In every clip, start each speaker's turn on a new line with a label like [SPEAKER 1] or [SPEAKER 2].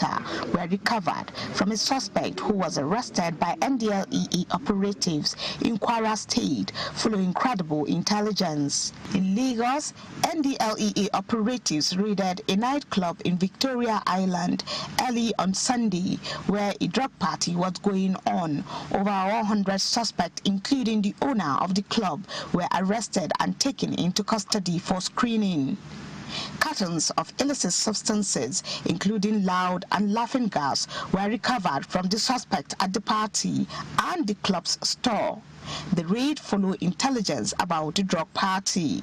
[SPEAKER 1] litter were recovered from a suspect who was arrested by NDLEA operatives in Kwara State following credible intelligence. In Lagos, NDLEA operatives raided a nightclub in Victoria Island early on Sunday where a drug party was going on. Over 100 suspects, including the owner of the club, were arrested and taken into custody for screening. Cartons of illicit substances, including loud and laughing gas, were recovered from the suspect at the party and the club's store. The raid followed intelligence about the drug party.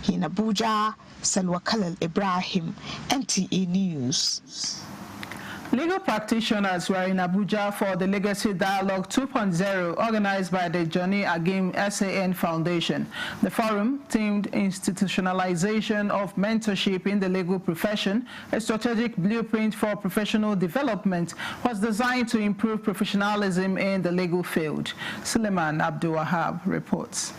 [SPEAKER 1] In Abuja, Salwa Khalil Ibrahim, NTA News.
[SPEAKER 2] Legal practitioners were in Abuja for the Legacy Dialogue 2.0 organized by the Johnny Agim SAN Foundation. The forum, themed Institutionalization of Mentorship in the Legal Profession, a strategic blueprint for professional development, was designed to improve professionalism in the legal field. Suleiman Abdul Wahab reports.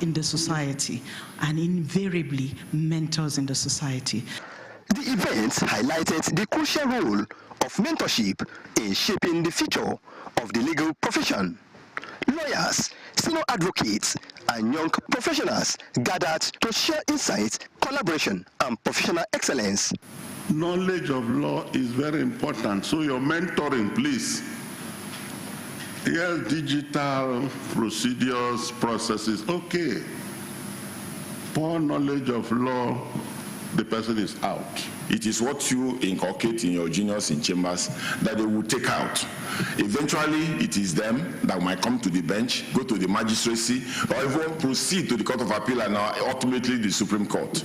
[SPEAKER 3] In the society, and invariably mentors in the society.
[SPEAKER 4] The event highlighted the crucial role of mentorship in shaping the future of the legal profession. Lawyers, senior advocates, and young professionals gathered to share insights, collaboration, and professional excellence.
[SPEAKER 5] Knowledge of law is very important, so your mentoring, please. Yes, digital procedures, processes, okay. Poor knowledge of law, the person is out.
[SPEAKER 6] It is what you inculcate in your juniors in chambers that they will take out. Eventually, it is them that might come to the bench, go to the magistracy, or even proceed to the Court of Appeal and ultimately the Supreme Court.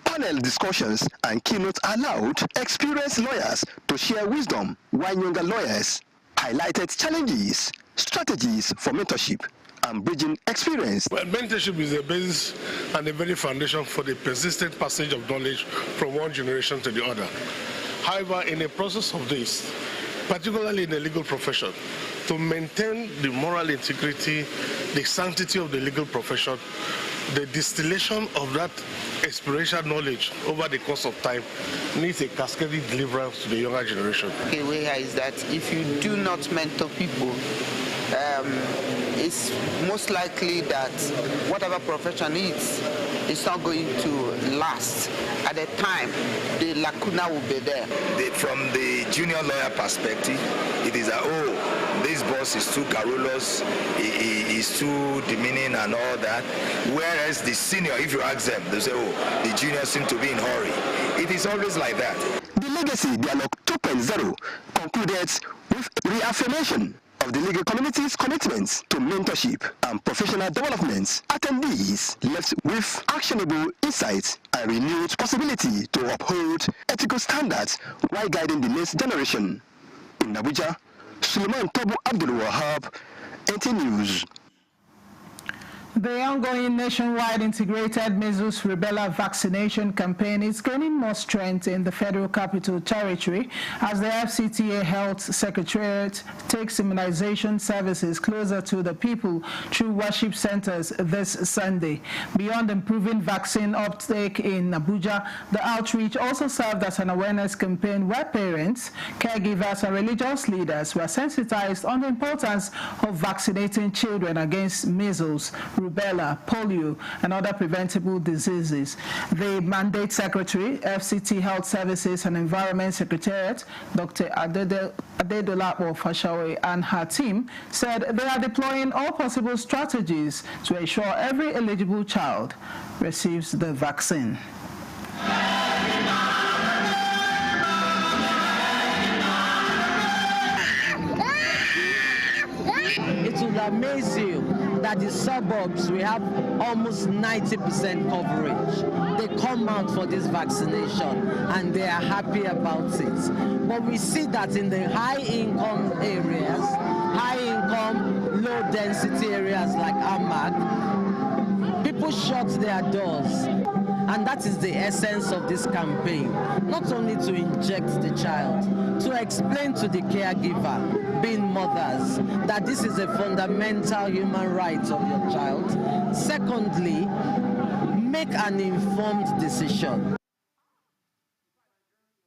[SPEAKER 4] Panel discussions and keynotes allowed experienced lawyers to share wisdom, while younger lawyers highlighted challenges, strategies for mentorship, and bridging experience.
[SPEAKER 7] Well, mentorship is the basis and the very foundation for the persistent passage of knowledge from one generation to the other. However, in the process of this, particularly in the legal profession, to maintain the moral integrity, the sanctity of the legal profession, the distillation of that experiential knowledge over the course of time needs a cascading deliverance to the younger generation.
[SPEAKER 8] The way here is that if you do not mentor people, it's most likely that whatever profession is, it's not going to last. At the time, the lacuna will be there.
[SPEAKER 9] From the junior lawyer perspective, it is this boss is too garrulous, he is too demeaning and all that. Whereas the senior, if you ask them, they say, the juniors seem to be in a hurry. It is always like that.
[SPEAKER 4] The Legacy Dialogue 2.0 concluded with reaffirmation of the legal community's commitments to mentorship and professional development. Attendees left with actionable insights and renewed possibility to uphold ethical standards while guiding the next generation. In Abuja, Suleiman Abdul Wahab, NTA News.
[SPEAKER 2] The ongoing nationwide integrated measles rubella vaccination campaign is gaining more strength in the Federal Capital Territory as the FCTA Health Secretariat takes immunization services closer to the people through worship centers this Sunday. Beyond improving vaccine uptake in Abuja, the outreach also served as an awareness campaign where parents, caregivers, and religious leaders were sensitized on the importance of vaccinating children against measles, rubella, polio, and other preventable diseases. The Mandate Secretary, FCT Health Services and Environment Secretariat, Dr. Adedolapo Fashawe, and her team said they are deploying all possible strategies to ensure every eligible child receives the vaccine.
[SPEAKER 10] It will amaze you that the suburbs, we have almost 90% coverage. They come out for this vaccination and they are happy about it. But we see that in the high-income areas, high-income, low-density areas like Amak, people shut their doors. And that is the essence of this campaign, not only to inject the child, to explain to the caregiver, being mothers, that this is a fundamental human right of your child. Secondly, make an informed decision.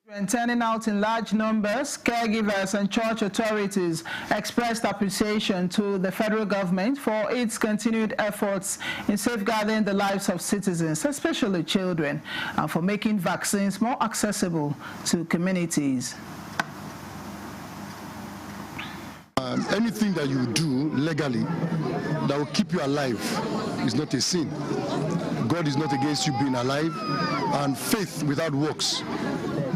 [SPEAKER 2] When turning out in large numbers, caregivers and church authorities expressed appreciation to the federal government for its continued efforts in safeguarding the lives of citizens, especially children, and for making vaccines more accessible to communities.
[SPEAKER 11] Anything that you do legally that will keep you alive is not a sin. God is not against you being alive, and faith without works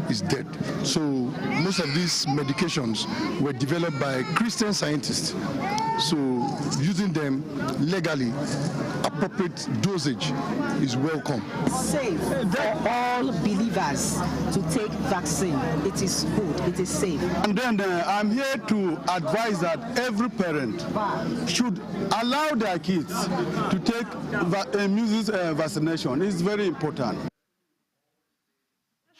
[SPEAKER 11] is dead. So most of these medications were developed by Christian scientists. So using them legally, appropriate dosage is welcome.
[SPEAKER 12] Safe for all believers to take vaccine. It is good, it is safe.
[SPEAKER 11] And then I'm here to advise that every parent should allow their kids to take measles vaccination. It's very important.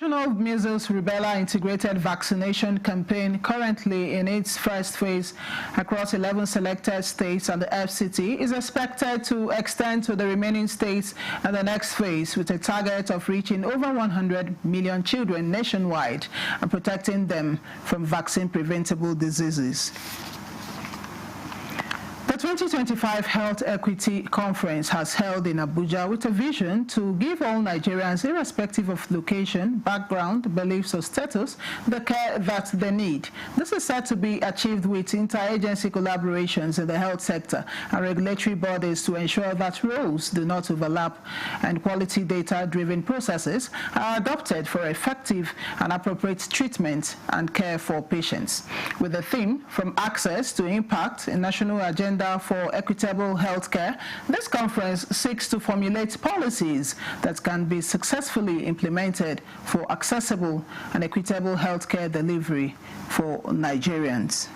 [SPEAKER 2] National Measles Rubella Integrated Vaccination Campaign, currently in its first phase across 11 selected states and the FCT, is expected to extend to the remaining states in the next phase, with a target of reaching over 100 million children nationwide and protecting them from vaccine-preventable diseases. The 2025 Health Equity Conference has held in Abuja with a vision to give all Nigerians, irrespective of location, background, beliefs, or status, the care that they need. This is said to be achieved with interagency collaborations in the health sector and regulatory bodies to ensure that roles do not overlap and quality data-driven processes are adopted for effective and appropriate treatment and care for patients. With the theme, From Access to Impact, a national agenda for equitable healthcare, this conference seeks to formulate policies that can be successfully implemented for accessible and equitable healthcare delivery for Nigerians.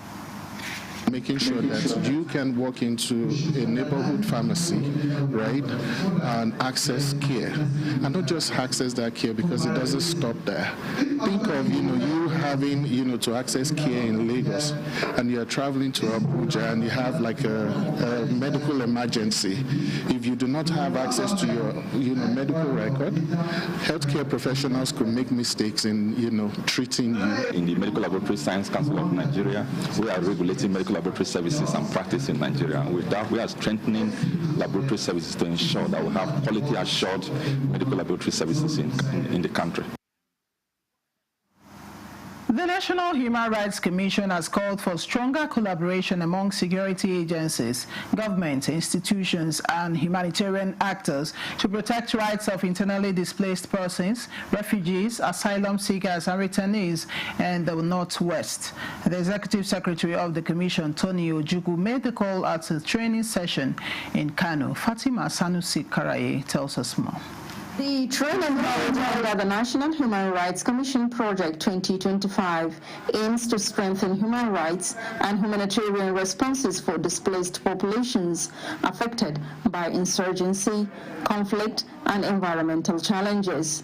[SPEAKER 13] Making sure that you can walk into a neighborhood pharmacy, right, and access care, and not just access that care, because it doesn't stop there. Think of, you having, to access care in Lagos, and you're traveling to Abuja, and you have like a medical emergency. If you do not have access to your, medical record, healthcare professionals could make mistakes in, treating you.
[SPEAKER 14] In the Medical Laboratory Science Council of Nigeria, we are regulating medical laboratory services and practice in Nigeria. And with that, we are strengthening laboratory services to ensure that we have quality assured medical laboratory services in the country.
[SPEAKER 2] The National Human Rights Commission has called for stronger collaboration among security agencies, government institutions, and humanitarian actors to protect rights of internally displaced persons, refugees, asylum seekers, and returnees in the Northwest. The Executive Secretary of the Commission, Tony Ojukwu, made the call at a training session in Kano. Fatima Sanusi Karaye tells us more.
[SPEAKER 15] The training held under the National Human Rights Commission Project 2025 aims to strengthen human rights and humanitarian responses for displaced populations affected by insurgency, conflict, and environmental challenges.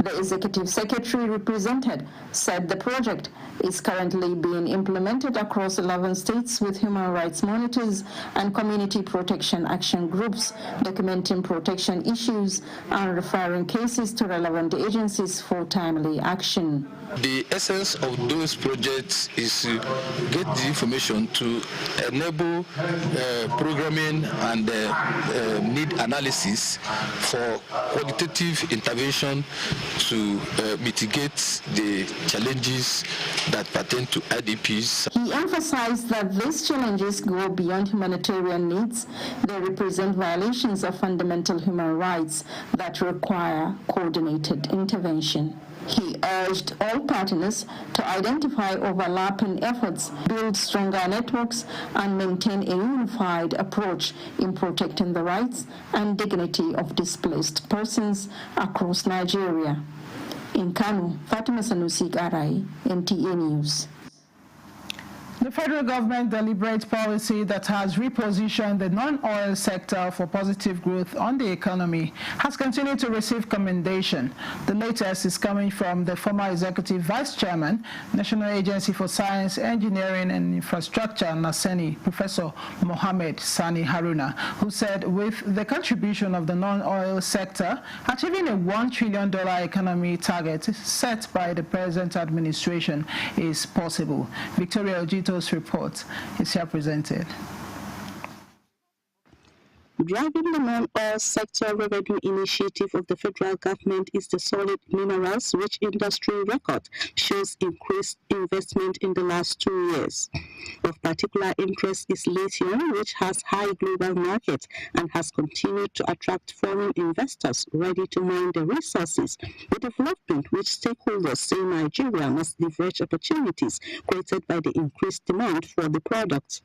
[SPEAKER 15] The Executive Secretary represented said the project is currently being implemented across 11 states with human rights monitors and community protection action groups documenting protection issues and referring cases to relevant agencies for timely action.
[SPEAKER 16] The essence of those projects is to get the information to enable programming and need analysis for qualitative intervention to mitigate the challenges that pertain to IDPs.
[SPEAKER 15] He emphasized that these challenges go beyond humanitarian needs. They represent violations of fundamental human rights that require coordinated intervention. He urged all partners to identify overlapping efforts, build stronger networks, and maintain a unified approach in protecting the rights and dignity of displaced persons across Nigeria. In Kano, Fatima Sanusi Arai, NTA News.
[SPEAKER 2] The federal government deliberate policy that has repositioned the non-oil sector for positive growth on the economy has continued to receive commendation. The latest is coming from the former Executive Vice Chairman, National Agency for Science, Engineering and Infrastructure, NASENI, Professor Mohammed Sani Haruna, who said with the contribution of the non-oil sector, achieving a $1 trillion economy target set by the present administration is possible. Victoria Ojito's report is here presented.
[SPEAKER 17] Driving the non-oil sector revenue initiative of the federal government is the solid minerals, which industry record shows increased investment in the last 2 years. Of particular interest is lithium, which has high global market and has continued to attract foreign investors ready to mine the resources, a development which stakeholders say Nigeria must leverage opportunities created by the increased demand for the product.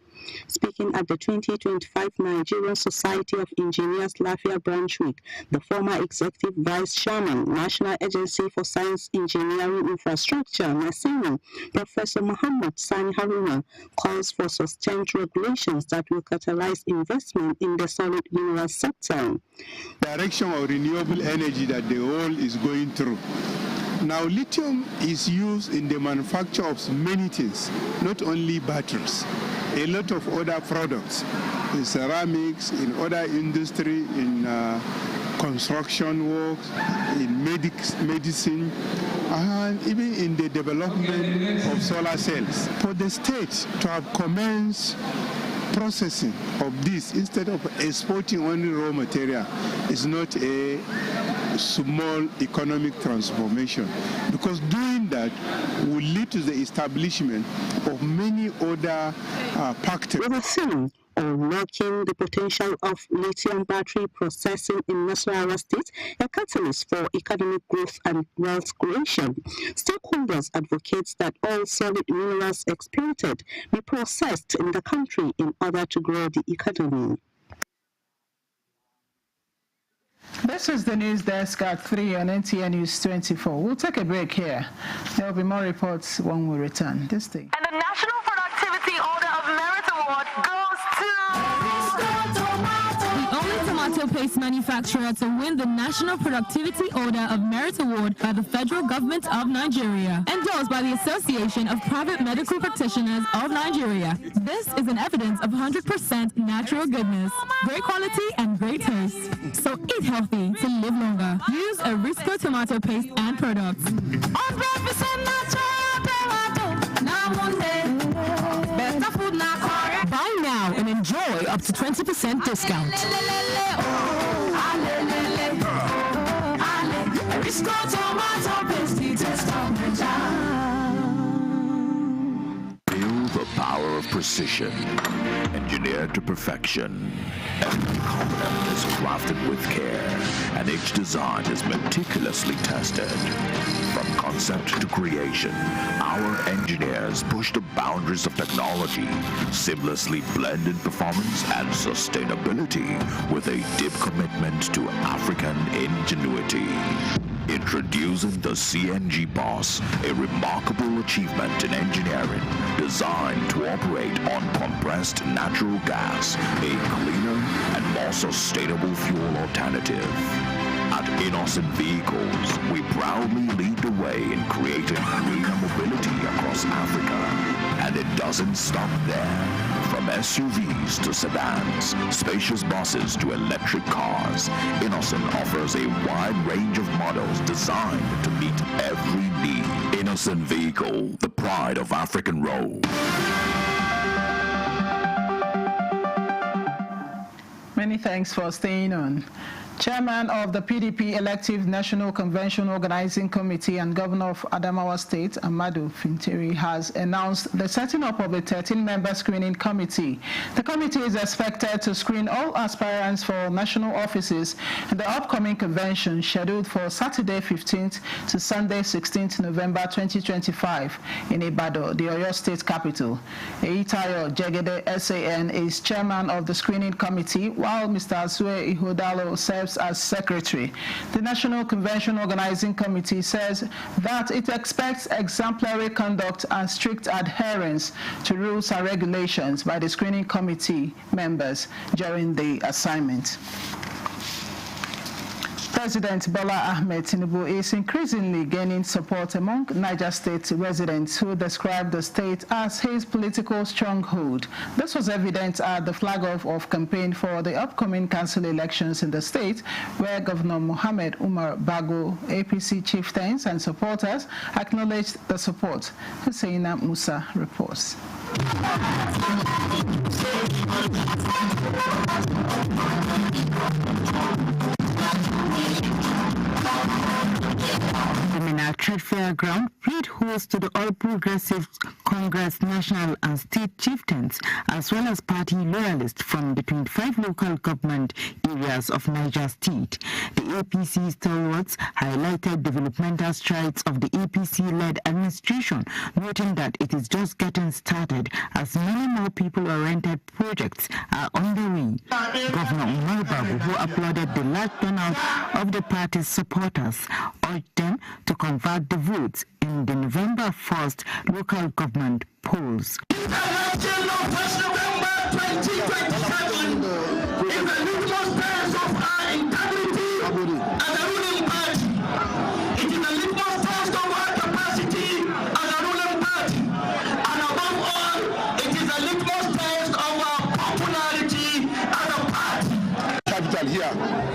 [SPEAKER 17] Speaking at the 2025 Nigerian Society of Engineers Lafia Branch Week, the former Executive Vice Chairman, National Agency for Science, Engineering, Infrastructure, NASENI, Professor Mohammed Sani Haruna, calls for sustained regulations that will catalyze investment in the solid mineral sector.
[SPEAKER 18] Direction of renewable energy that the world is going through. Now, lithium is used in the manufacture of many things, not only batteries, a lot of other products, in ceramics, in other industry, in construction works, in medicine, and even in the development of solar cells. For the state to have commenced processing of this instead of exporting only raw material is not a small economic transformation, because doing that will lead to the establishment of many other factories.
[SPEAKER 17] Unlocking the potential of lithium battery processing in Nasarawa State, a catalyst for economic growth and wealth creation. Stakeholders advocate that all solid minerals exploited be processed in the country in order to grow the economy.
[SPEAKER 2] This is the news desk at 3 on NTA News24. We'll take a break here. There will be more reports when we return. This thing.
[SPEAKER 19] And the National Productivity Order of Merit Award goes to the only tomato paste manufacturer to win the National Productivity Order of Merit Award by the federal government of Nigeria, endorsed by the Association of Private Medical Practitioners of Nigeria. This is an evidence of 100% natural goodness, great quality, and great taste. So eat healthy to live longer. Use Arisco tomato paste and products. 100% natural tomato. Better food now. Buy now and enjoy up to 20% discount. Arisco tomato paste,
[SPEAKER 20] Feel the power of precision, engineered to perfection. Every component is crafted with care, and each design is meticulously tested. From concept to creation, our engineers push the boundaries of technology, seamlessly blending performance and sustainability with a deep commitment to African ingenuity. Introducing the CNG Boss, a remarkable achievement in engineering designed to operate on compressed natural gas, a cleaner and more sustainable fuel alternative. At Innocent Vehicles, we proudly lead the way in creating greener mobility across Africa. And it doesn't stop there. From SUVs to sedans, spacious buses to electric cars, Innocent offers a wide range of models designed to meet every need. Innocent Vehicle, the pride of African road.
[SPEAKER 2] Many thanks for staying on. Chairman of the PDP Elective National Convention Organizing Committee and Governor of Adamawa State, Amadu Fintiri, has announced the setting up of a 13-member screening committee. The committee is expected to screen all aspirants for national offices in the upcoming convention scheduled for Saturday 15th to Sunday 16th November 2025 in Ibadan, the Oyo State capital. Eitayo Jegede SAN is chairman of the screening committee, while Mr. Asue Ihodalo serves serves as secretary. The National Convention Organizing Committee says that it expects exemplary conduct and strict adherence to rules and regulations by the screening committee members during the assignment. President Bola Ahmed Tinubu is increasingly gaining support among Niger State residents who describe the state as his political stronghold. This was evident at the flag-off campaign for the upcoming council elections in the state, where Governor Mohammed Umar Bago, APC chieftains and supporters acknowledged the support. Husseina Musa reports.
[SPEAKER 21] The Mina Trade Fair ground played host to the All Progressives Congress national and state chieftains, as well as party loyalists from the 25 local government areas of Niger State. The APC stalwarts highlighted developmental strides of the APC-led administration, noting that it is just getting started as many more people-oriented projects are on the way. Governor Umar Babu, who applauded the large turnout of the party's supporters, urged them to convert the votes in the November 1st local government polls.
[SPEAKER 22] Here,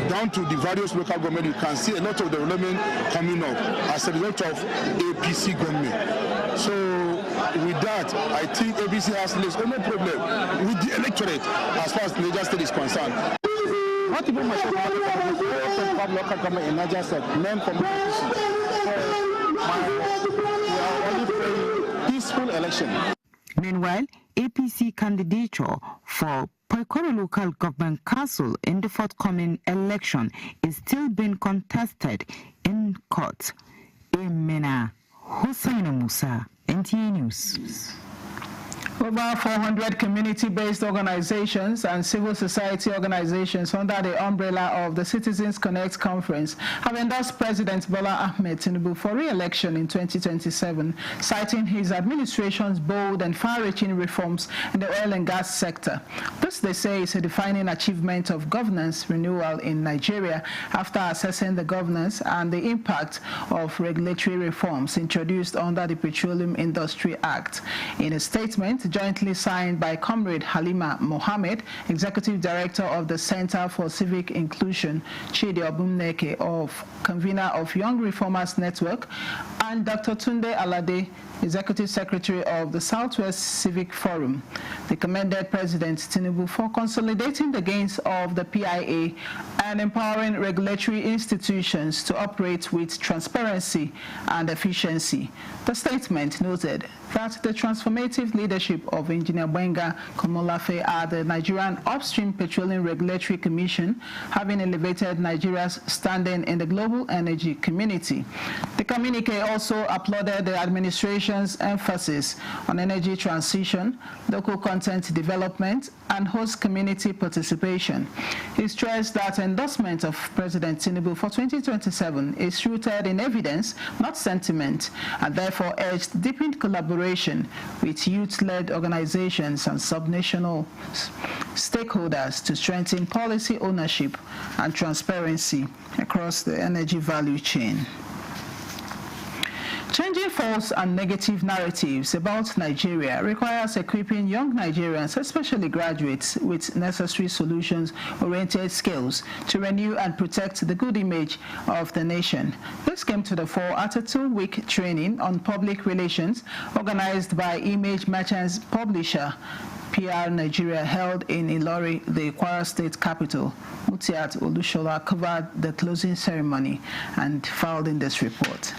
[SPEAKER 22] down to the various local government, you can see a lot of development coming up as a result of APC government. So with that, I think APC has no problem with the electorate as far as Niger State is concerned. Not even myself, local government in Niger State, men from APC. So we are only praying peaceful election.
[SPEAKER 21] Meanwhile, APC candidature for Poikoro Local Government Council in the forthcoming election is still being contested in court. Emena Hussein Musa, NTA News.
[SPEAKER 2] Over 400 community-based organizations and civil society organizations under the umbrella of the Citizens Connect Conference have endorsed President Bola Ahmed Tinubu for re-election in 2027, citing his administration's bold and far-reaching reforms in the oil and gas sector. This, they say, is a defining achievement of governance renewal in Nigeria after assessing the governance and the impact of regulatory reforms introduced under the Petroleum Industry Act. In a statement jointly signed by Comrade Halima Mohammed, Executive Director of the Center for Civic Inclusion, Chidi Obumneke, convener of Young Reformers Network, and Dr. Tunde Alade, Executive Secretary of the Southwest Civic Forum. They commended President Tinubu for consolidating the gains of the PIA and empowering regulatory institutions to operate with transparency and efficiency. The statement noted that the transformative leadership of Engineer Gbenga Komolafe at the Nigerian Upstream Petroleum Regulatory Commission, having elevated Nigeria's standing in the global energy community. The communique also applauded the administration's emphasis on energy transition, local content development, and host community participation. He stressed that endorsement of President Tinubu for 2027 is rooted in evidence, not sentiment, and therefore urged deepened collaboration with youth-led organizations and subnational stakeholders to strengthen policy ownership and transparency across the energy value chain. Changing false and negative narratives about Nigeria requires equipping young Nigerians, especially graduates, with necessary solutions-oriented skills to renew and protect the good image of the nation. This came to the fore at a 2-week training on public relations organized by Image Merchants publisher PR Nigeria, held in Ilori, the Kwara State capital. Mutiat Olushola covered the closing ceremony and filed in this report.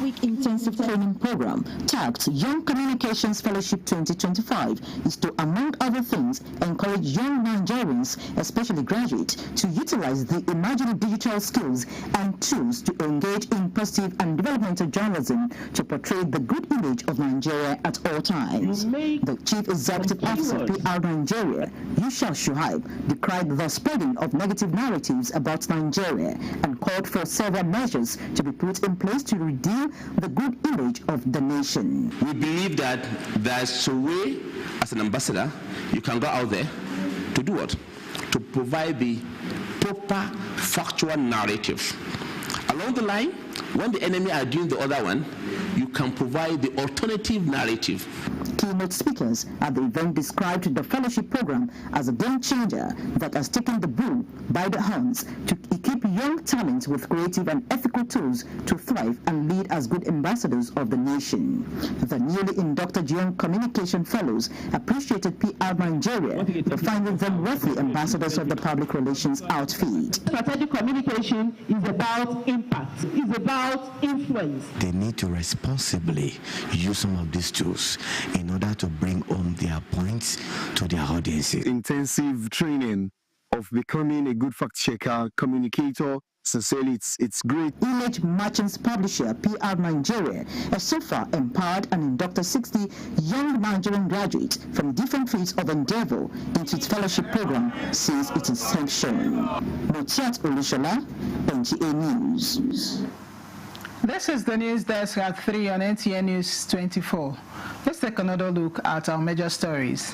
[SPEAKER 1] 5-week intensive training program tagged Young Communications Fellowship 2025 is to, among other things, encourage young Nigerians, especially graduates, to utilize the emerging digital skills and tools to engage in positive and developmental journalism to portray the good image of Nigeria at all times. The Chief Executive Officer, PR Nigeria, Yusha Shuaib, decried the spreading of negative narratives about Nigeria and called for several measures to be put in place to redeem the good image of the nation.
[SPEAKER 3] We believe that there's a way, as an ambassador, you can go out there to do what? To provide the proper factual narrative. Along the line, when the enemy are doing the other one, you can provide the alternative narrative.
[SPEAKER 1] Keynote speakers at the event described the fellowship program as a game changer that has taken the bull by the horns to equip young talents with creative and ethical tools to thrive and lead as good ambassadors of the nation. The newly inducted Young Communication Fellows appreciated PR Nigeria for finding them worthy ambassadors of the public relations outfit.
[SPEAKER 23] Strategic communication is about impact, is about influence.
[SPEAKER 24] They need to responsibly use some of these tools in order to bring home their points to their audiences.
[SPEAKER 25] Intensive training of becoming a good fact checker, communicator. Sincerely, it's great.
[SPEAKER 1] Image Merchants publisher PR Nigeria has so far empowered and inducted 60 young Nigerian graduates from different fields of endeavor into its fellowship program since its inception. Motiat Olushola, NTA News.
[SPEAKER 2] This is the news desk at 3 on NTA News 24. Let's take another look at our major stories.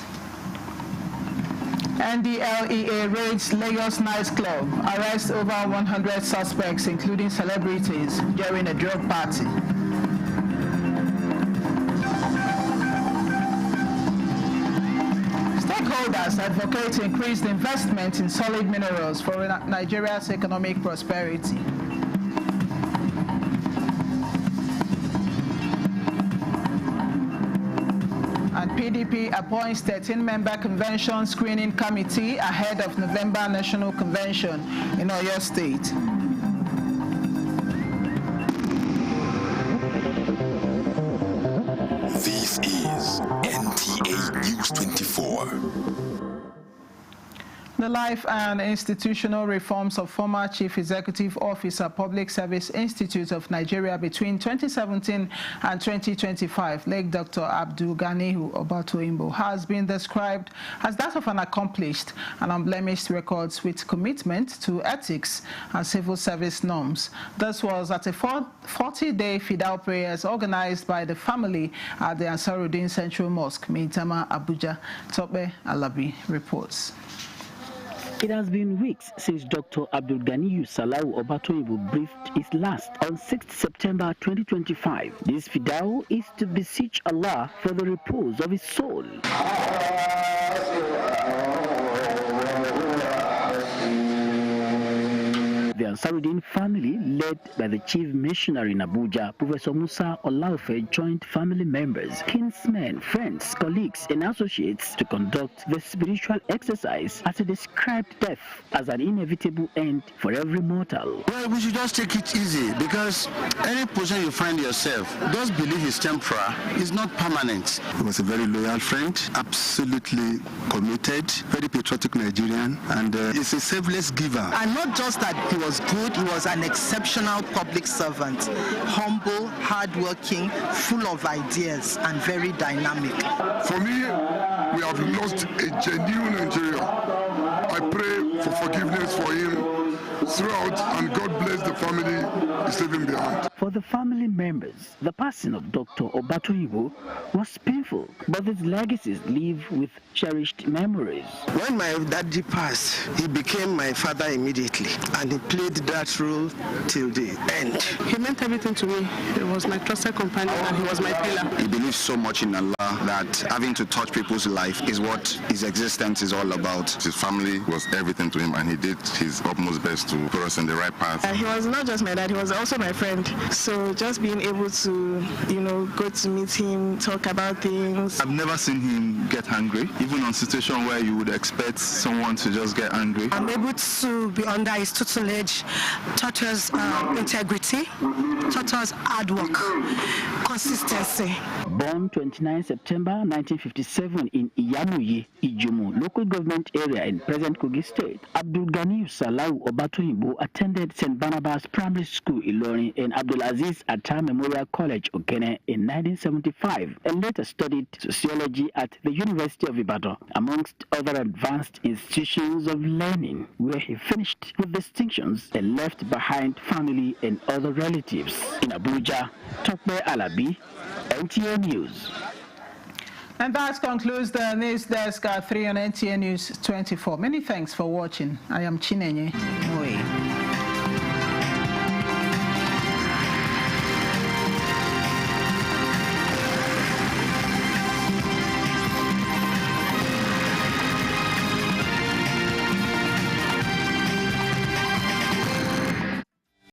[SPEAKER 2] NDLEA raids Lagos nightclub, arrests over 100 suspects, including celebrities, during a drug party. Stakeholders advocate increased investment in solid minerals for Nigeria's economic prosperity. And PDP appoints 13-member convention screening committee ahead of November National Convention in Oyo State.
[SPEAKER 20] This is NTA News 24.
[SPEAKER 2] The life and institutional reforms of former Chief Executive Officer, Public Service Institute of Nigeria between 2017 and 2025, late Dr. Abdul Ganihu Obatoimbo, has been described as that of an accomplished and unblemished records with commitment to ethics and civil service norms. This was at a 40-day Fidal prayers organized by the family at the Ansaruddin Central Mosque, Maitama, Abuja. Tope Alabi reports.
[SPEAKER 26] It has been weeks since Dr. Abdul Ganiyu Salau Obatoimbo breathed his last on 6th September 2025. This fidao is to beseech Allah for the repose of his soul. The Ansaruddin family, led by the chief missionary in Abuja, Professor Musa Olaufe, joined family members, kinsmen, friends, colleagues, and associates to conduct the spiritual exercise as he described death as an inevitable end for every mortal.
[SPEAKER 27] Well, we should just take it easy, because any position you find yourself, just believe it's temporary, it's not permanent.
[SPEAKER 28] He was a very loyal friend, absolutely committed, very patriotic Nigerian, and he's a selfless giver.
[SPEAKER 29] And not just that he was good, he was an exceptional public servant, humble, hardworking, full of ideas, and very dynamic.
[SPEAKER 30] For me, we have lost a genuine Nigeria. I pray for forgiveness for him throughout, and God bless the family he's leaving behind.
[SPEAKER 26] For the family members, the passing of Dr. Obatoimbo was painful, but his legacies live with cherished memories.
[SPEAKER 28] When my daddy passed, he became my father immediately, and he played that role till the end.
[SPEAKER 31] He meant everything to me. He was my trusted companion, and he was my pillar.
[SPEAKER 28] He believes so much in Allah that having to touch people's life is what his existence is all about.
[SPEAKER 5] His family was everything to him, and he did his utmost best to put us in the right path.
[SPEAKER 31] He was not just my dad, he was also my friend. So just being able to, go to meet him, talk about things.
[SPEAKER 4] I've never seen him get angry, even on situation where you would expect someone to just get angry.
[SPEAKER 6] I'm able to be under his tutelage, taught us integrity, taught us hard work, consistency.
[SPEAKER 26] Born 29 September 1957 in Iyamuye, Ijumu, local government area in present Kogi State, Abdul Ghani Salau Obatoyimbo attended St. Barnabas Primary School, Ilorin, and Abdul Aziz Atta Memorial College, Okene, in 1975, and later studied sociology at the University of Ibadan, amongst other advanced institutions of learning, where he finished with distinctions and left behind family and other relatives. In Abuja, Tokbe Alabi, NTA News.
[SPEAKER 2] And that concludes the news desk at 3 on NTA News 24. Many thanks for watching. I am Chinenye.